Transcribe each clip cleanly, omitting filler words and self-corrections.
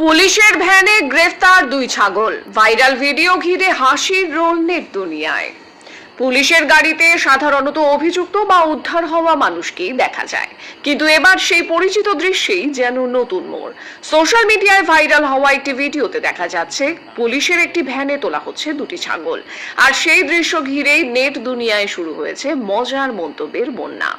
পুলিশের ভ্যানে গ্রেফতার দুই ছাগল, ভাইরাল ভিডিও ঘিরে হাসির রোল নেট দুনিয়ায়। পুলিশের গাড়িতে সাধারণত অভিযুক্ত বা উদ্ধার হওয়া মানুষকেই দেখা যায়, কিন্তু এবার সেই পরিচিত দৃশ্যেই যেন নতুন মোড়। সোশ্যাল মিডিয়ায় ভাইরাল হওয়া একটি ভিডিওতে দেখা যাচ্ছে পুলিশের একটি ভ্যানে তোলা হচ্ছে দুটি ছাগল, আর সেই দৃশ্য ঘিরেই নেট দুনিয়ায় শুরু হয়েছে মজার মন্তব্যের বন্যা।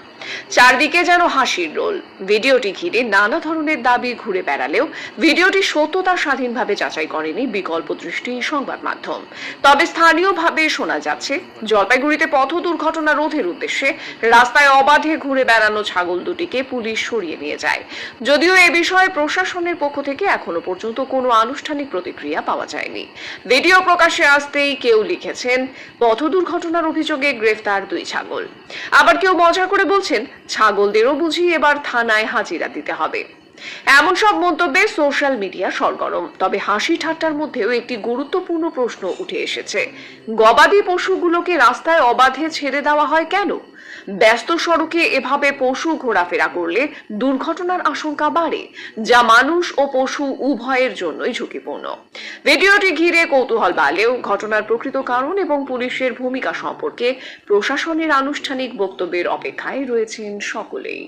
চারদিকে যেন হাসির রোল। ভিডিওটি ঘিরে নানা ধরনের দাবি ঘুরে বেড়ালেও ভিডিওটি সত্যতা স্বাধীনভাবে যাচাই করেনি বিকল্প দৃষ্টি সংবাদ মাধ্যম। তবে স্থানীয়ভাবে শোনা যাচ্ছে জলপাইগুড়িতে পথ দুর্ঘটনা রোধের উদ্দেশ্যে রাস্তায় অবাধে ঘুরে বেড়ানো ছাগল দুটিকে পুলিশ সরিয়ে নিয়ে যায়। যদিও এ বিষয়ে প্রশাসনের পক্ষ থেকে এখনো পর্যন্ত কোনো আনুষ্ঠানিক প্রতিক্রিয়া পাওয়া যায়নি। ভিডিও প্রকাশ্যে আসতেই কেউ লিখেছেন পথ দুর্ঘটনার অভিযোগে গ্রেফতার দুই ছাগল, আবার কেউ মজা করে বলছেন ছাগলদেরও বুঝি এবার থানায় হাজিরা দিতে হবে। এমন সব মন্তব্যে সোশ্যাল মিডিয়া সরগরম। তবে হাসি ঠাট্টার মধ্যেও একটি গুরুত্বপূর্ণ প্রশ্ন উঠে এসেছে, গবাদি পশুগুলোকে রাস্তায় অবাধে ছেড়ে দেওয়া হয় কেন? ব্যস্ত সড়কে এভাবে পশু ঘোরাফেরা করলে দুর্ঘটনার আশঙ্কা বাড়ে, যা মানুষ ও পশু উভয়ের জন্যই ঝুঁকিপূর্ণ। ভিডিওটি ঘিরে কৌতূহল বাড়লেও ঘটনার প্রকৃত কারণ এবং পুলিশের ভূমিকা সম্পর্কে প্রশাসনের আনুষ্ঠানিক বক্তব্যের অপেক্ষায় রয়েছেন সকলেই।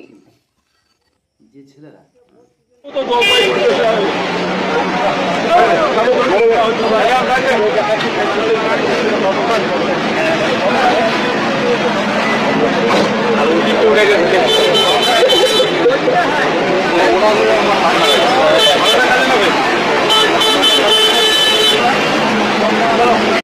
ছেলেরা